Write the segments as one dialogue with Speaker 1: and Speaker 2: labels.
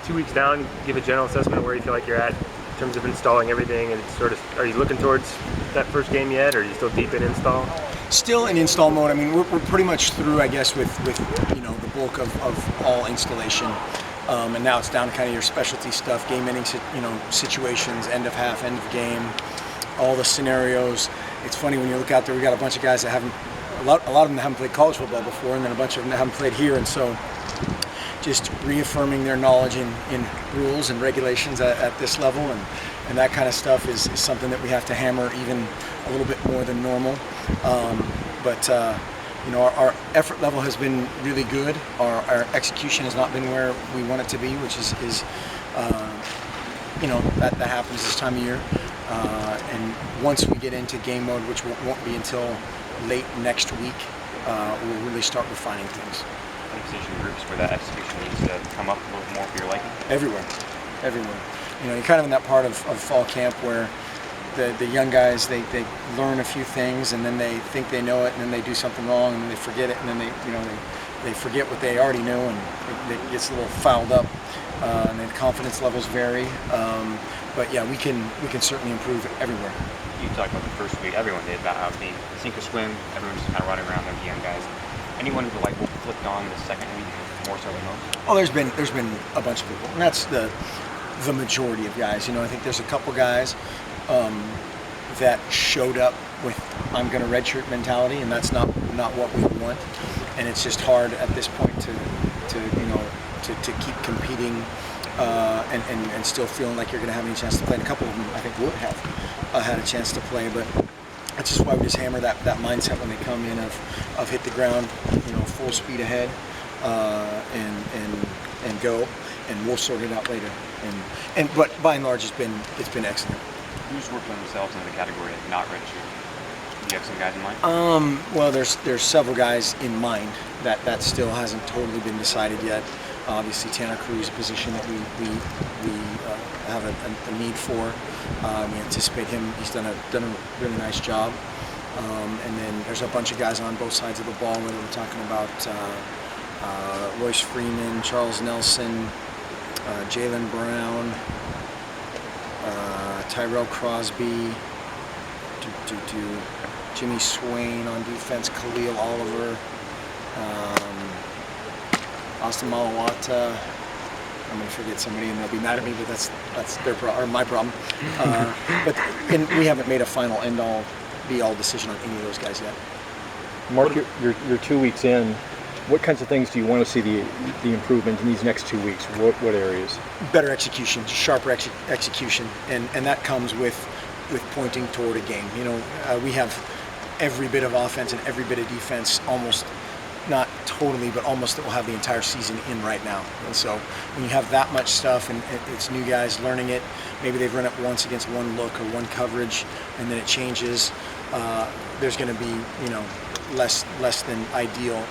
Speaker 1: 2 weeks down, give a general assessment of where you feel like you're at in terms of installing everything, and sort of, are you looking towards that first game yet, or are you still deep in install?
Speaker 2: Still in install mode. I mean, we're pretty much through, I guess, with the bulk of all installation, and now it's down to kind of your specialty stuff, game-ending situations, end of half, end of game, all the scenarios. It's funny when you look out there. We got a bunch of guys that haven't, a lot of them that haven't played college football before, and then a bunch of them that haven't played here, and so just reaffirming their knowledge in rules and regulations at this level, and that kind of stuff is something that we have to hammer even a little bit more than normal. But our effort level has been really good. Our execution has not been where we want it to be, which is that happens this time of year. And once we get into game mode, which won't be until late next week, we'll really start refining things.
Speaker 3: Any position groups where that execution needs to come up a little more for your liking?
Speaker 2: Everywhere. You're kind of in that part of fall camp where the young guys, they learn a few things, and then they think they know it, and then they do something wrong, and then they forget it, and then they forget what they already know, and it gets a little fouled up, and then confidence levels vary. But yeah, we can certainly improve everywhere.
Speaker 3: You talked about the first week. Everyone did that. I mean, sink or swim. Everyone's just kind of running around there, the young guys. Anyone who like will flipped on the second week more so than most?
Speaker 2: Oh, there's been a bunch of people, and that's the majority of guys. I think there's a couple guys that showed up with I'm going to redshirt mentality, and that's not what we want. And it's just hard at this point to keep competing and still feeling like you're going to have any chance to play. And a couple of them I think would have had a chance to play, but that's just why we just hammer that mindset when they come in of hit the ground, full speed ahead, and go, and we'll sort it out later. But by and large, it's been excellent.
Speaker 3: Who's working themselves into the category of not redshirt? Do you have some guys in mind?
Speaker 2: Well, there's several guys in mind that still hasn't totally been decided yet. Obviously, Tanner Cruz, a position that we have a need for. We anticipate him. He's done a really nice job. And then there's a bunch of guys on both sides of the ball, whether we're talking about Royce Freeman, Charles Nelson, Jalen Brown, Tyrell Crosby, Jimmy Swain on defense, Khalil Oliver, Austin Malawata. I'm going to forget somebody and they'll be mad at me, but that's their or my problem. But we haven't made a final end-all, be-all decision on any of those guys yet.
Speaker 4: Mark, you're 2 weeks in. What kinds of things do you want to see the improvement in these next 2 weeks? What areas?
Speaker 2: Better execution, sharper execution, and that comes with pointing toward a game. We have every bit of offense and every bit of defense, almost not totally, but almost, that we'll have the entire season in right now. And so when you have that much stuff and it's new guys learning it, maybe they've run it once against one look or one coverage, and then it changes. There's going to be less than ideal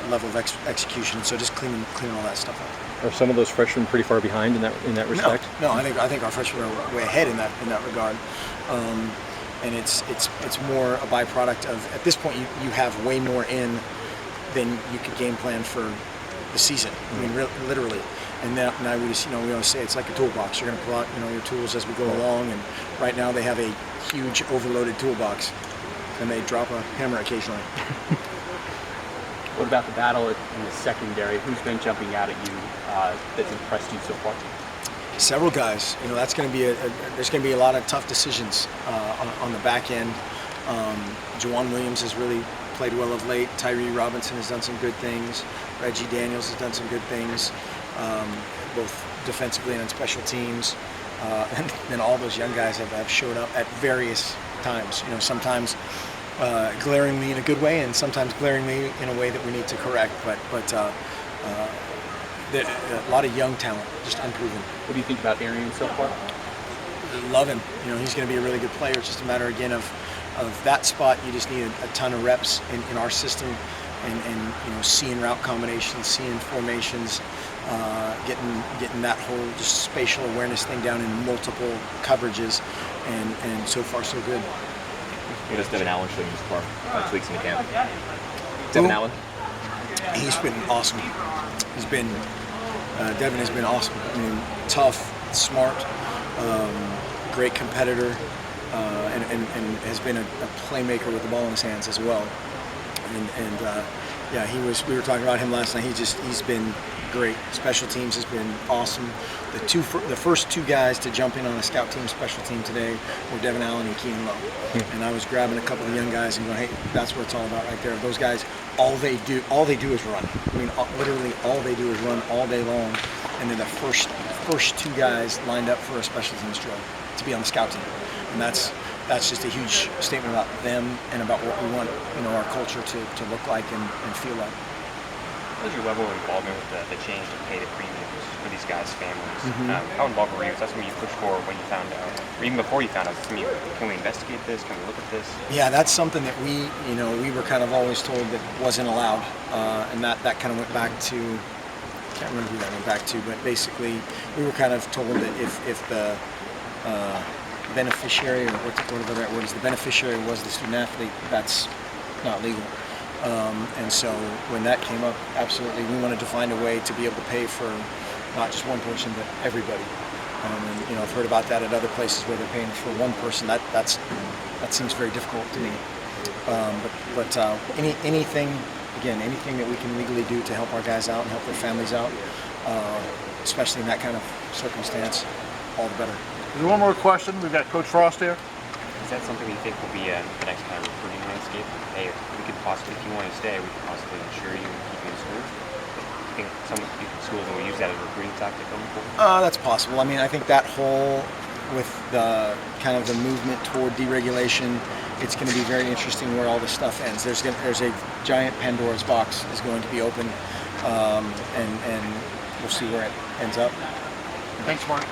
Speaker 2: level of execution. So just cleaning all that stuff up.
Speaker 4: Are some of those freshmen pretty far behind in that respect?
Speaker 2: No, I think our freshmen are way ahead in that regard. And it's more a byproduct of, at this point you have way more in than you could game plan for the season. I mean, literally. And now we just, we always say it's like a toolbox. You're going to pull out, your tools as we go along. And right now they have a huge overloaded toolbox, and they drop a hammer occasionally.
Speaker 5: What about the battle in the secondary? Who's been jumping out at you that's impressed you so far?
Speaker 2: Several guys. That's going to be there's going to be a lot of tough decisions on the back end. Juwan Williams has really played well of late. Tyree Robinson has done some good things. Reggie Daniels has done some good things, both defensively and on special teams. And then all those young guys have showed up at various times. Sometimes glaringly in a good way, and sometimes glaringly in a way that we need to correct. But a lot of young talent, just unproven.
Speaker 5: What do you think about Arian so far?
Speaker 2: Love him. He's going to be a really good player. It's just a matter again of that spot. You just need a ton of reps in our system, and seeing route combinations, seeing formations, getting that whole just spatial awareness thing down in multiple coverages, and so far so good.
Speaker 3: What does Devin Allen show you so far? 2 weeks into camp. Devin Allen?
Speaker 2: He's been awesome. He's been Devin has been awesome. I mean, tough, smart, great competitor, and has been a playmaker with the ball in his hands as well. Yeah, we were talking about him last night. He's been great. Special teams has been awesome. The first two guys to jump in on a scout team special team today were Devin Allen and Keenan Lowe. And I was grabbing a couple of young guys and going, hey, that's what it's all about right there. Those guys, all they do is run. I mean, literally all they do is run all day long. And they're the first two guys lined up for a special teams drill to be on the scout team. And that's just a huge statement about them and about what we want, our culture to look like and feel like.
Speaker 3: What was your level of involvement with the change to pay the premiums for these guys' families? How involved were you? Is that something you pushed for when you found out, or even before you found out? Can we investigate this? Can we look at this?
Speaker 2: Yeah, that's something that we were kind of always told that wasn't allowed, and that kind of went back to, I can't remember who that went back to, but basically we were kind of told that if the beneficiary, or whatever that word is, the beneficiary was the student athlete, that's not legal. And so when that came up, absolutely, we wanted to find a way to be able to pay for not just one person, but everybody. And I've heard about that at other places where they're paying for one person. That seems very difficult to me. But anything that we can legally do to help our guys out and help their families out, especially in that kind of circumstance, all the better.
Speaker 6: There's one more question. We've got Coach Frost here.
Speaker 3: Is that something you think will be the next kind of recruiting landscape? Hey, we could possibly, if you want to stay, we could possibly insure you and keep you in school. I think some schools will use that as a recruiting tactic going forward.
Speaker 2: That's possible. I mean, I think that whole, with the kind of the movement toward deregulation, it's going to be very interesting where all this stuff ends. There's a giant Pandora's box is going to be open, and we'll see where it ends up.
Speaker 6: Thanks, Mark.